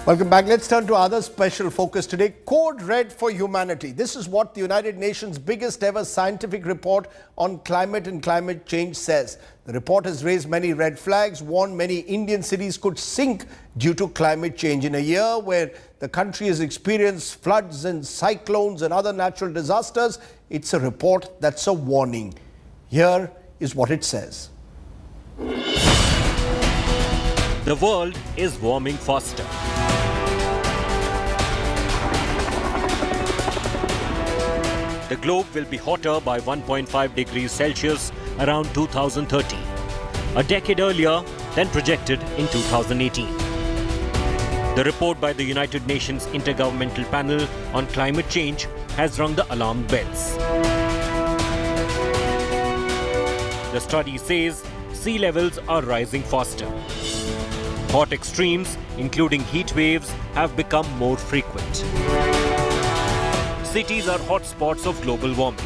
Welcome back. Let's turn to other special focus today. Code Red for Humanity. This is what the United Nations' biggest ever scientific report on climate and climate change says. The report has raised many red flags, warned many Indian cities could sink due to climate change. In a year where the country has experienced floods and cyclones and other natural disasters, it's a report that's a warning. Here is what it says. The world is warming faster. The globe will be hotter by 1.5 degrees Celsius around 2030, a decade earlier than projected in 2018. The report by the United Nations Intergovernmental Panel on Climate Change has rung the alarm bells. The study says sea levels are rising faster. Hot extremes, including heat waves, have become more frequent. Cities are hotspots of global warming.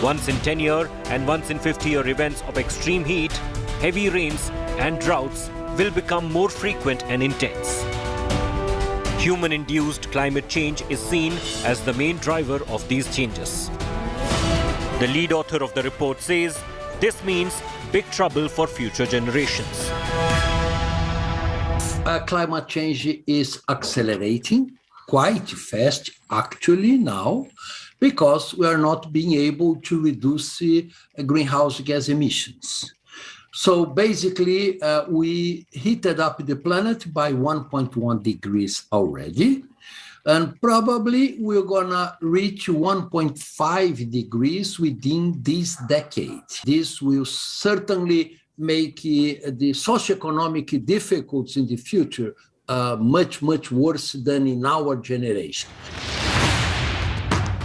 Once in 10-year and once in 50-year events of extreme heat, heavy rains and droughts will become more frequent and intense. Human-induced climate change is seen as the main driver of these changes. The lead author of the report says this means big trouble for future generations. Climate change is accelerating quite fast, actually, now, because we are not being able to reduce greenhouse gas emissions. So basically, we heated up the planet by 1.1 degrees already, and probably we're gonna reach 1.5 degrees within this decade. This will certainly make the socioeconomic difficulties in the future much worse than in our generation.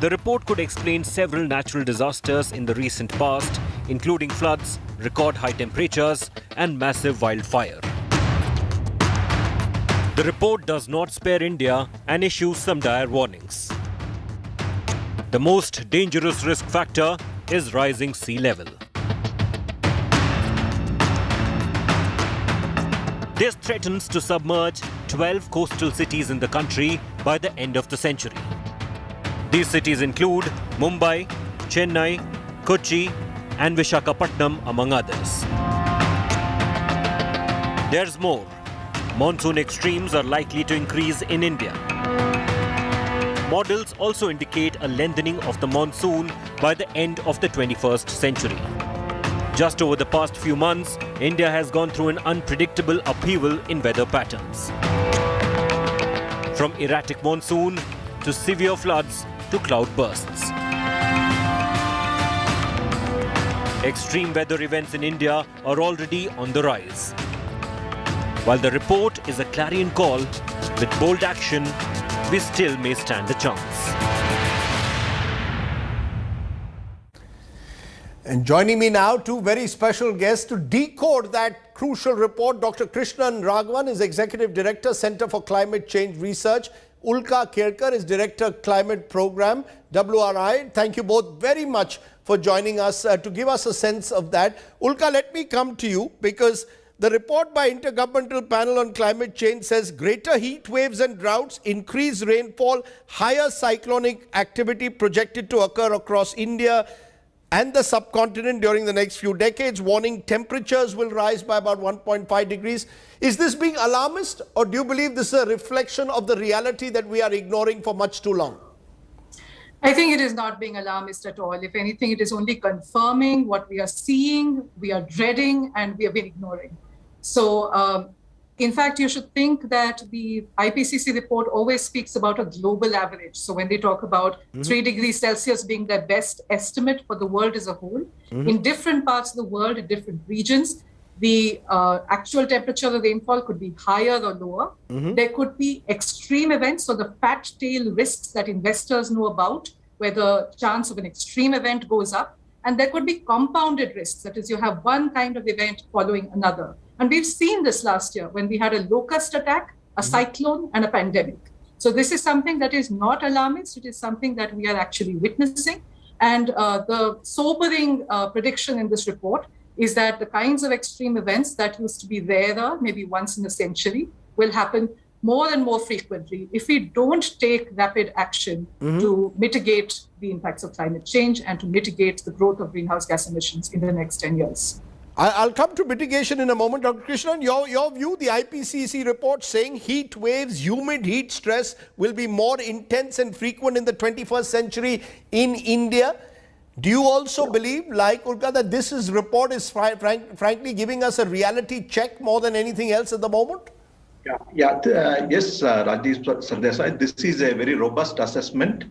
The report could explain several natural disasters in the recent past, including floods, record high temperatures, and massive wildfire. The report does not spare India and issues some dire warnings. The most dangerous risk factor is rising sea level. This threatens to submerge 12 coastal cities in the country by the end of the century. These cities include Mumbai, Chennai, Kochi, and Visakhapatnam, among others. There's more. Monsoon extremes are likely to increase in India. Models also indicate a lengthening of the monsoon by the end of the 21st century. Just over the past few months, India has gone through an unpredictable upheaval in weather patterns. From erratic monsoon to severe floods to cloudbursts. Extreme weather events in India are already on the rise. While the report is a clarion call, with bold action, we still may stand a chance. And joining me now, two very special guests to decode that crucial report. Dr. Krishnan Raghavan is Executive Director, Center for Climate Change Research. Ulka Kerkar is Director, Climate Program, WRI. Thank you both very much for joining us to give us a sense of that. Ulka, let me come to you because the report by Intergovernmental Panel on Climate Change says greater heat waves and droughts, increased rainfall, higher cyclonic activity projected to occur across India and the subcontinent during the next few decades, warning temperatures will rise by about 1.5 degrees. Is this being alarmist, or do you believe this is a reflection of the reality that we are ignoring for much too long? I think it is not being alarmist at all. If anything, it is only confirming what we are seeing, we are dreading, and we have been ignoring. So, in fact, you should think that the IPCC report always speaks about a global average. So when they talk about 3 degrees Celsius being their best estimate for the world as a whole, in different parts of the world, in different regions, the actual temperature of rainfall could be higher or lower. There could be extreme events, so the fat tail risks that investors know about, where the chance of an extreme event goes up. And there could be compounded risks, that is, you have one kind of event following another. And we've seen this last year when we had a locust attack, a cyclone, and a pandemic. So this is something that is not alarmist. It is something that we are actually witnessing. And the sobering prediction in this report is that the kinds of extreme events that used to be rarer, maybe once in a century, will happen more and more frequently if we don't take rapid action to mitigate the impacts of climate change and to mitigate the growth of greenhouse gas emissions in the next 10 years. I'll come to mitigation in a moment. Dr. Krishnan, your view, the IPCC report saying heat waves, humid heat stress will be more intense and frequent in the 21st century in India. Do you also believe, like Ulka, that this report is frankly giving us a reality check more than anything else at the moment? Yes, Rajdeep Sardesai, this is a very robust assessment.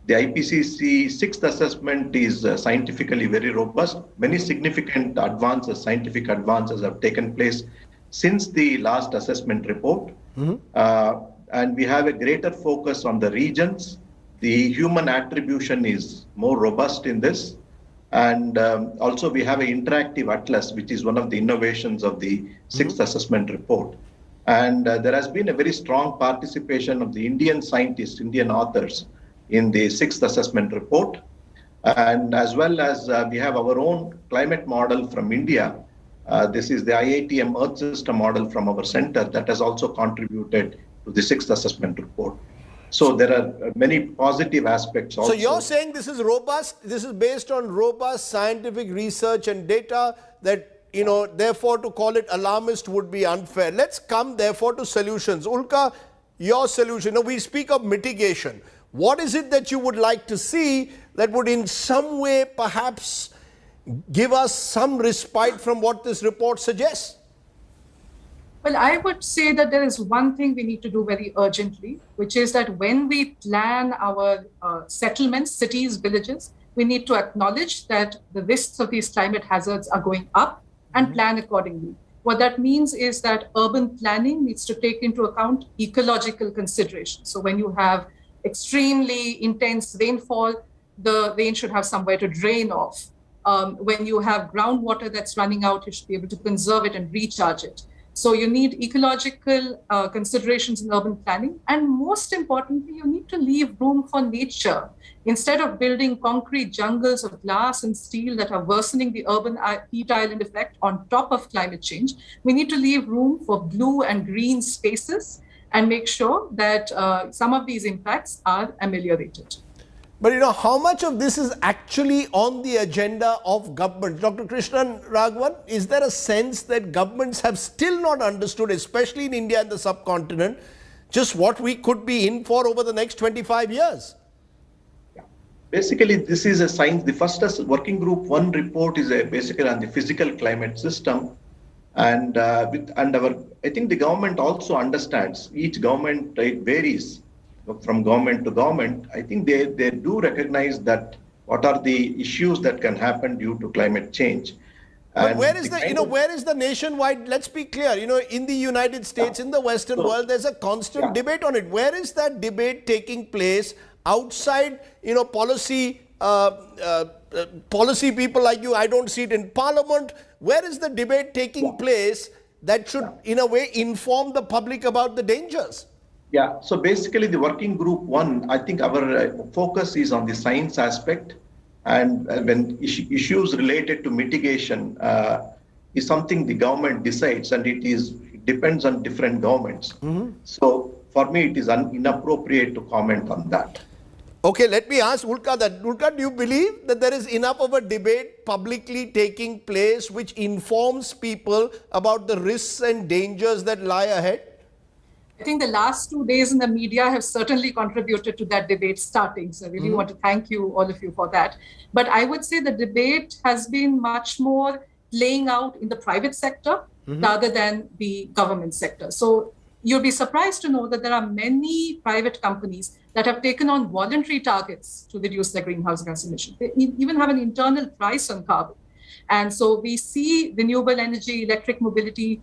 The IPCC sixth assessment is scientifically very robust. Many significant scientific advances have taken place since the last assessment report. And we have a greater focus on the regions. The human attribution is more robust in this. And also we have an interactive atlas, which is one of the innovations of the sixth assessment report. And there has been a very strong participation of the Indian scientists, Indian authors, in the sixth assessment report. And as well as we have our own climate model from India. This is the IITM Earth System model from our center that has also contributed to the sixth assessment report. So there are many positive aspects also. So you're saying this is robust, this is based on robust scientific research and data that, therefore to call it alarmist would be unfair. Let's come therefore to solutions. Ulka, your solution. We speak of mitigation. What is it that you would like to see that would in some way perhaps give us some respite from what this report suggests? Well, I would say that there is one thing we need to do very urgently, which is that when we plan our settlements, cities, villages, we need to acknowledge that the risks of these climate hazards are going up and plan accordingly. What that means is that urban planning needs to take into account ecological considerations. So when you have extremely intense rainfall, the rain should have somewhere to drain off. When you have groundwater that's running out, you should be able to conserve it and recharge it. So you need ecological considerations in urban planning. And most importantly, you need to leave room for nature. Instead of building concrete jungles of glass and steel that are worsening the urban heat island effect on top of climate change, we need to leave room for blue and green spaces and make sure that some of these impacts are ameliorated. But how much of this is actually on the agenda of government? Dr. Krishnan Raghavan, is there a sense that governments have still not understood, especially in India and the subcontinent, just what we could be in for over the next 25 years? Basically, this is a science. The first working group 1 report is basically on the physical climate system. And I think the government also understands, each government, it varies from government to government. I think they do recognize that what are the issues that can happen due to climate change. But where is the nationwide, let's be clear, in the United States, in the Western world, there's a constant debate on it. Where is that debate taking place outside, policy people like you? I don't see it in Parliament. Where is the debate taking place that should, in a way, inform the public about the dangers? Yeah, so basically the working group 1, I think our focus is on the science aspect, and when issues related to mitigation is something the government decides, and it depends on different governments. So for me, it is inappropriate to comment on that. Okay, let me ask Ulka that. Ulka, do you believe that there is enough of a debate publicly taking place which informs people about the risks and dangers that lie ahead? I think the last 2 days in the media have certainly contributed to that debate starting. So I really want to thank you, all of you, for that. But I would say the debate has been much more playing out in the private sector rather than the government sector. So you'll be surprised to know that there are many private companies that have taken on voluntary targets to reduce their greenhouse gas emissions. They even have an internal price on carbon. And so we see renewable energy, electric mobility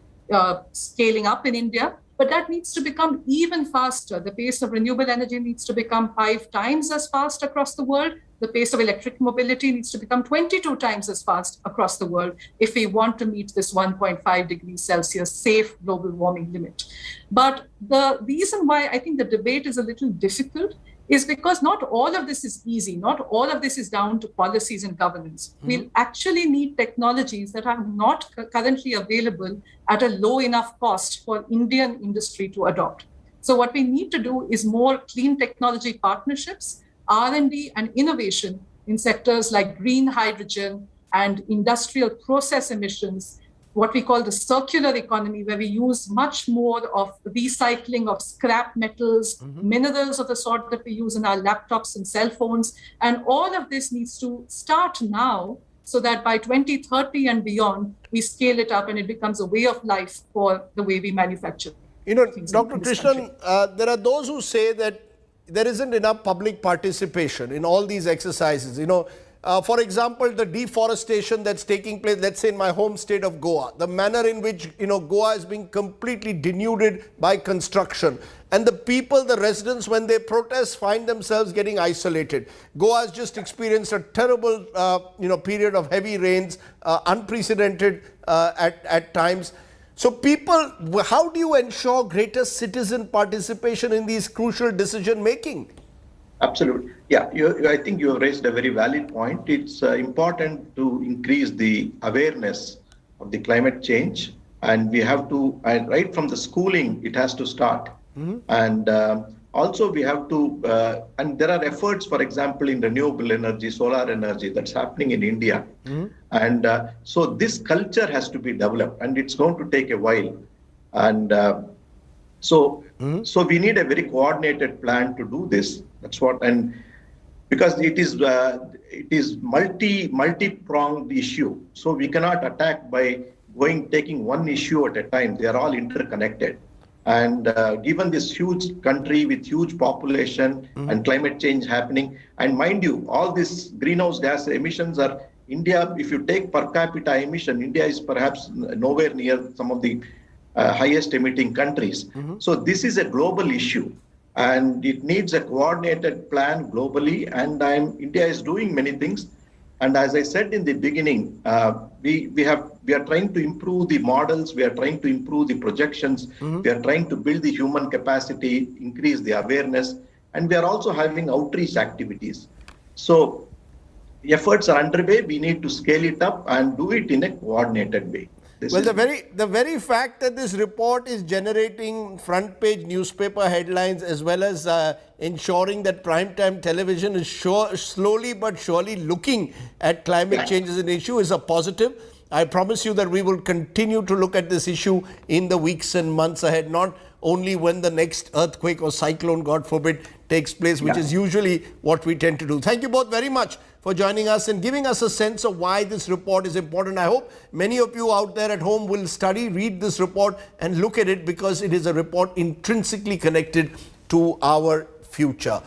scaling up in India. But that needs to become even faster. The pace of renewable energy needs to become 5 times as fast across the world. The pace of electric mobility needs to become 22 times as fast across the world if we want to meet this 1.5 degrees Celsius safe global warming limit. But the reason why I think the debate is a little difficult is because not all of this is easy. Not all of this is down to policies and governance. We'll actually need technologies that are not currently available at a low enough cost for Indian industry to adopt. So what we need to do is more clean technology partnerships, R&D and innovation in sectors like green hydrogen and industrial process emissions, what we call the circular economy, where we use much more of recycling of scrap metals, minerals of the sort that we use in our laptops and cell phones. And all of this needs to start now so that by 2030 and beyond, we scale it up and it becomes a way of life for the way we manufacture. You know, Dr. Krishnan, there are those who say that there isn't enough public participation in all these exercises. You know, for example, the deforestation that's taking place, let's say in my home state of Goa, the manner in which, you know, Goa is being completely denuded by construction. And the people, the residents, when they protest, find themselves getting isolated. Goa has just experienced a terrible, period of heavy rains, unprecedented at times. So people, how do you ensure greater citizen participation in these crucial decision making? Absolutely. Yeah, I think you have raised a very valid point. It's important to increase the awareness of the climate change. And we have to, right from the schooling, it has to start. And also we have to, and there are efforts, for example, in renewable energy, solar energy that's happening in India. And so this culture has to be developed and it's going to take a while. And so we need a very coordinated plan to do this. That's what, and because it is multi-pronged issue. So we cannot attack by taking one issue at a time. They are all interconnected. And given this huge country with huge population and climate change happening, and mind you, all these greenhouse gas emissions are India, if you take per capita emission, India is perhaps nowhere near some of the highest emitting countries. So this is a global issue and it needs a coordinated plan globally. And India is doing many things. And as I said in the beginning, we are trying to improve the models, we are trying to improve the projections, we are trying to build the human capacity, increase the awareness, and we are also having outreach activities. So efforts are underway, we need to scale it up and do it in a coordinated way. Well, the very fact that this report is generating front page newspaper headlines as well as ensuring that primetime television is slowly but surely looking at climate change as an issue is a positive. I promise you that we will continue to look at this issue in the weeks and months ahead, not only when the next earthquake or cyclone, God forbid, takes place, which is usually what we tend to do. Thank you both very much for joining us and giving us a sense of why this report is important. I hope many of you out there at home will read this report and look at it because it is a report intrinsically connected to our future.